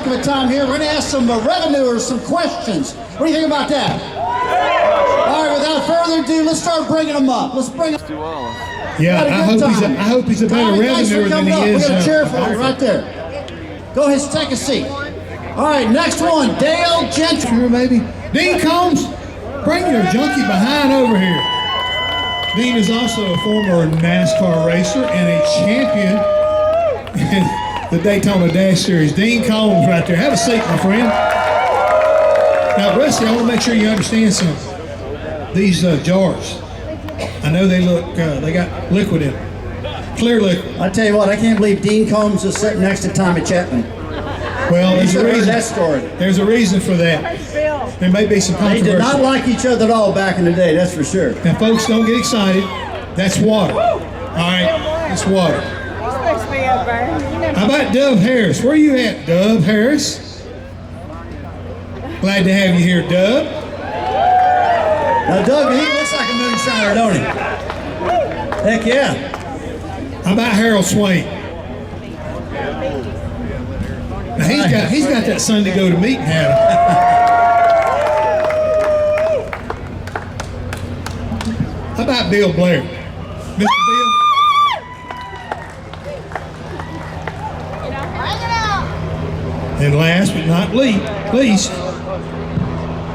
heck of a time here. We're going to ask some revenuers some questions. What do you think about that? All right, without further ado, let's start bringing them up. Let's bring them. Yeah, I hope he's a better revenuer than he is. We're going to cheer for him right there. Go ahead, take a seat. All right, next one, Dale Gentry, maybe. Dean Combs, bring your junkie behind over here. Dean is also a former NASCAR racer and a champion in the Daytona Dash Series. Dean Combs right there. Have a seat, my friend. Now, Rusty, I want to make sure you understand something. These jars, I know they look, they got liquid in them. Clear liquid. I tell you what, I can't believe Dean Combs is sitting next to Tommy Chapman. Well, there's a reason. That story. There's a reason for that. There may be some controversy. They did not like each other at all back in the day, that's for sure. Now, folks, don't get excited. That's water. All right, it's water. How about Dove Harris? Where are you at, Dove Harris? Glad to have you here, Dove. Now, Doug, he looks like a moonshiner, don't he? Heck yeah. How about Harold Swain? Now, he's got that Sunday go to meeting hat. How about Bill Blair? Mr. Bill? And last but not least,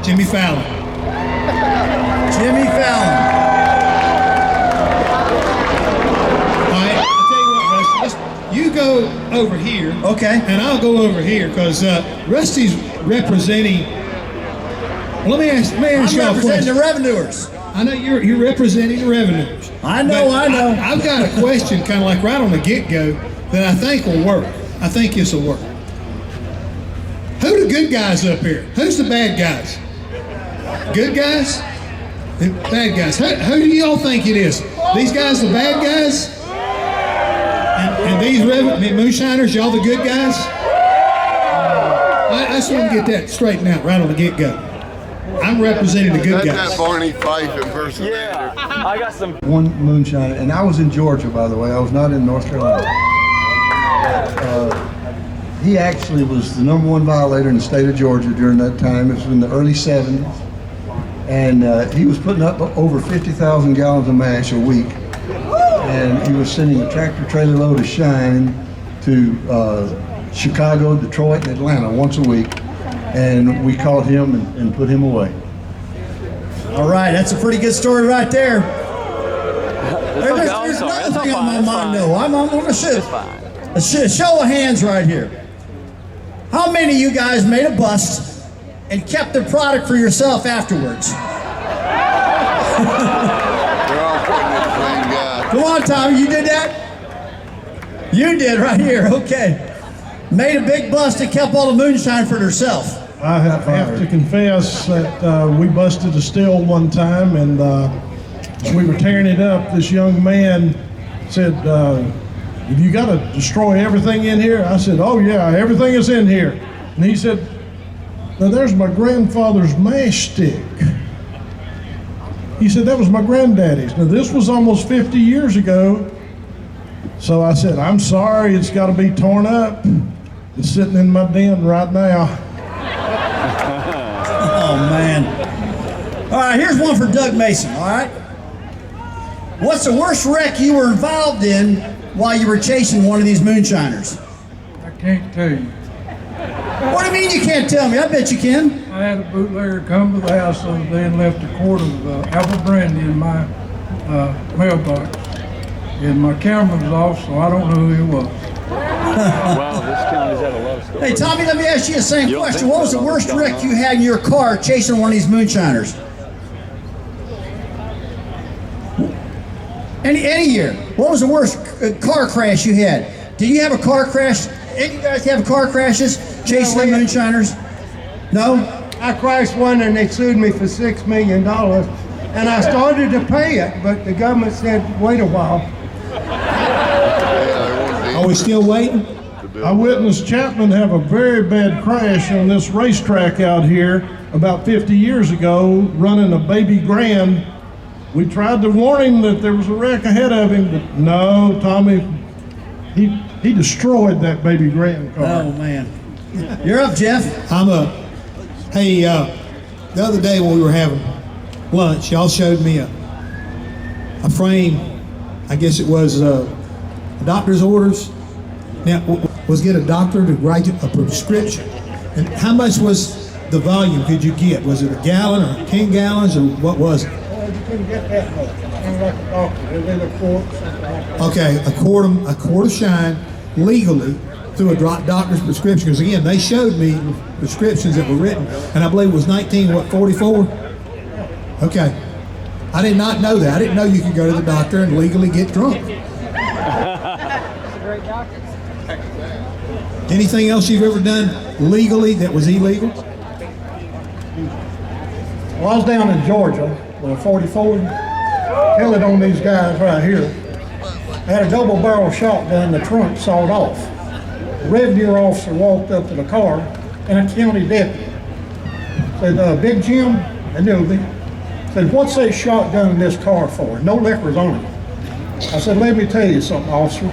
Jimmy Fallon. Jimmy Fallon. All right, I'll tell you what, Rusty, you go over here. Okay. And I'll go over here because Rusty's representing. Well, let me ask y'all a question. I'm representing the revenuers. I know you're representing the revenuers. I know. I've got a question kind of like right on the get-go that I think will work. I think this will work. Who are the good guys up here? Who's the bad guys? Good guys? The bad guys. Who do y'all think it is? These guys the bad guys? And these Moonshiners, y'all the good guys? I just want to get that straightened out right on the get-go. I'm representing the good guys. That's that Barney Fife impersonator. Yeah, I got some. One moonshiner, and I was in Georgia, by the way. I was not in North Carolina. He actually was the #1 violator in the state of Georgia during that time. It was in the early 70s. And he was putting up over 50,000 gallons of mash a week. And he was sending a tractor trailer load of shine to Chicago, Detroit, and Atlanta once a week. And we caught him and put him away. All right, that's a pretty good story right there. There's sorry. another thing on my mind, though. I'm going to show of hands right here. How many of you guys made a bust and kept the product for yourself afterwards? They're all pointing at the same guy. Come on, Tommy, you did that? You did right here, okay. Made a big bust and kept all the moonshine for herself. I have to confess that we busted a still one time, and as we were tearing it up, this young man said, "Have you got to destroy everything in here?" I said, "Oh yeah, everything is in here." And he said, "Now there's my grandfather's mash stick." He said, "That was my granddaddy's." Now this was almost 50 years ago. So I said, "I'm sorry, it's got to be torn up. It's sitting in my den right now." Oh, man. All right, here's one for Doug Mason, all right? What's the worst wreck you were involved in while you were chasing one of these moonshiners? I can't tell you. What do you mean you can't tell me? I bet you can. I had a bootlegger come to the house the other day and left a quart of apple brandy in my mailbox. And my camera was off, so I don't know who he was. Wow, this county's had a lot of stuff. Hey, Tommy, let me ask you the same question. What was the worst wreck you had in your car chasing one of these moonshiners? Any year. What was the worst car crash you had? Did you have a car crash? Any of you guys have car crashes chasing the moonshiners? No? I crashed one and they sued me for $6 million. And I started to pay it, but the government said, wait a while. Are we still waiting? I witnessed Chapman have a very bad crash on this racetrack out here about 50 years ago, running a baby grand. We tried to warn him that there was a wreck ahead of him, but no, Tommy, he destroyed that baby grand car. Oh, man. You're up, Jeff. I'm up. Hey, the other day when we were having lunch, y'all showed me a frame. I guess it was a doctor's orders. Now, was get a doctor to write a prescription. And how much was the volume could you get? Was it a gallon or 10 gallons or what was it? You couldn't get that much. It's like a doctor. It was a quart, something like that. Okay, a quart of Shine legally through a doctor's prescription. Because again, they showed me prescriptions that were written, and I believe it was 1944? Okay. I did not know that. I didn't know you could go to the doctor and legally get drunk. Anything else you've ever done legally that was illegal? Well, I was down in Georgia with a 44, telling on these guys right here. I had a double barrel shotgun, the trunk sawed off. The revenue officer walked up to the car and a county deputy said, Big Jim, I knew me, said, what's that shotgun in this car for? No liquors on it. I said, let me tell you something, officer.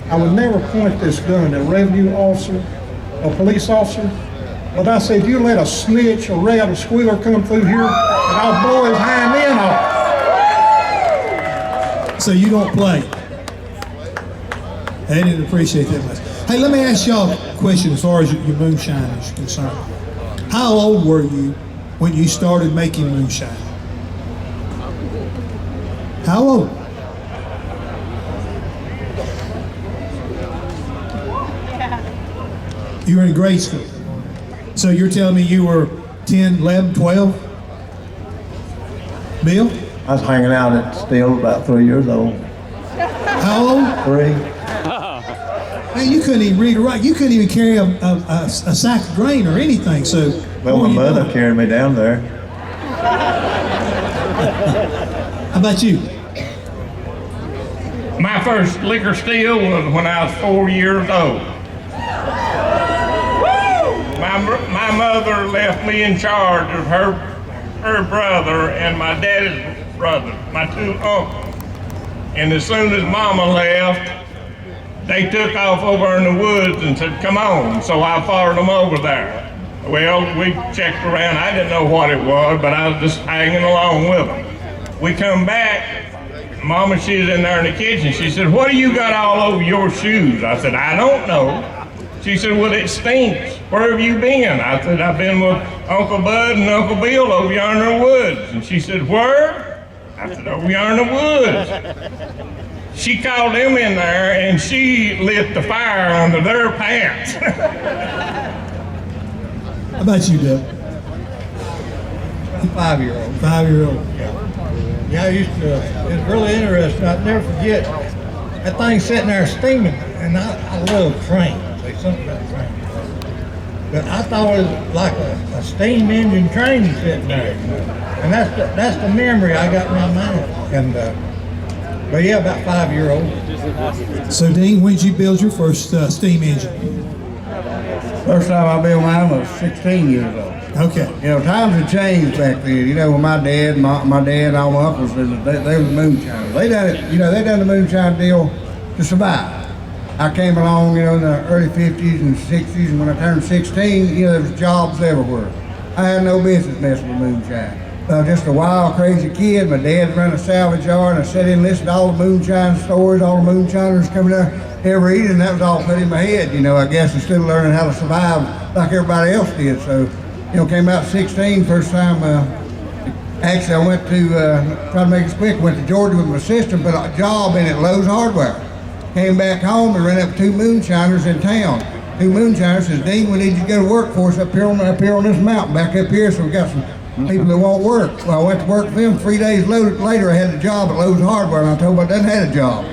I would never point this gun at a revenue officer, a police officer, but I said, you let a snitch, a rat, a squealer come through here, and I'll blow his hind end off. So you don't play. I didn't appreciate that much. Hey, let me ask y'all a question as far as your moonshine is concerned. How old were you when you started making moonshine? How old? You were in grade school. So you're telling me you were 10, 11, 12? Bill? I was hanging out at still about 3 years old. How old? 3. Man, you couldn't even read or write. You couldn't even carry a sack of grain or anything. So, Well, my mother carried me down there. How about you? My first liquor steal was when I was 4 years old. My mother left me in charge of her brother and my daddy's brother, my 2 uncles. And as soon as Mama left, they took off over in the woods and said, come on. So I followed them over there. Well, we checked around. I didn't know what it was, but I was just hanging along with them. We come back. Mama, she's in there in the kitchen. She said, what do you got all over your shoes? I said, I don't know. She said, well, it stinks. Where have you been? I said, I've been with Uncle Bud and Uncle Bill over yonder in the woods. And she said, where? I said, over yonder in the woods. She called them in there and she lit the fire under their pants. How about you, Deb? 5-year-old. 5-year-old. Yeah, I used to, it's really interesting. I'd never forget, that thing sitting there steaming, and I love trains. Say something about trains. But I thought it was like a steam engine train sitting there. And that's the memory I got in my mind. And, but yeah, about 5-year-old. So, Dean, when did you build your first steam engine? First time I built mine was 16 years old. Okay. You know, times have changed back then. You know, when my dad and all my uncles, they were the moonshiners. They done it, you know, they done the moonshine deal to survive. I came along, you know, in the early 50s and 60s, and when I turned 16, you know, there was jobs everywhere. I had no business messing with moonshine. Just a wild, crazy kid. My dad ran a salvage yard, and I sat in and listened to all the moonshine stories, all the moonshiners coming out every evening. That was all put in my head, you know, I guess, instead of learning how to survive like everybody else did. So, you know, came out 16, first time, actually I went to, try to make it quick, went to Georgia with my sister, put a job in at Lowe's Hardware. Came back home and ran up 2 moonshiners in town. 2 moonshiners says, Dean, we need you to go to work for us up here on this mountain, back up here, so we got some people that won't work. Well, I went to work for them. 3 days later, I had a job at Lowe's Hardware, and I told them I didn't have a job.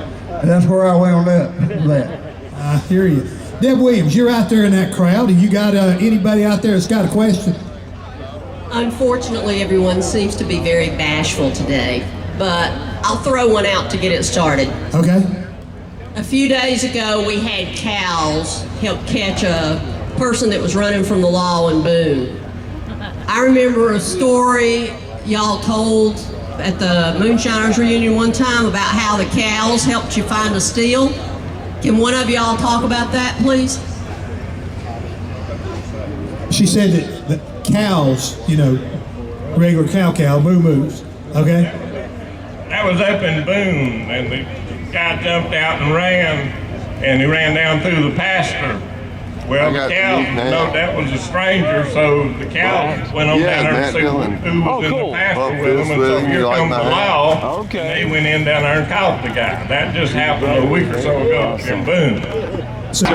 And that's where I wound up. I hear you. Deb Williams, you're out there in that crowd, and you got anybody out there that's got a question? Unfortunately, everyone seems to be very bashful today, but I'll throw one out to get it started. Okay. A few days ago, we had cows help catch a person that was running from the law in Boone. I remember a story y'all told at the Moonshiners reunion one time about how the cows helped you find a steal. Can one of y'all talk about that, please? she said that the cows, you know, regular cow, moo-moos, okay? That was up in Boone, and the guy jumped out and he ran down through the pasture. Well, I the got cow, the meat now. no, that was a stranger, so the cow went on Yeah, down there Matt to see Dillon. who was in cool. the pasture Well, with him, and Phil so Swing, here you like comes my the hat? law. Okay. And they went in down there and caught the guy. That just happened a week or so ago in Boone. So,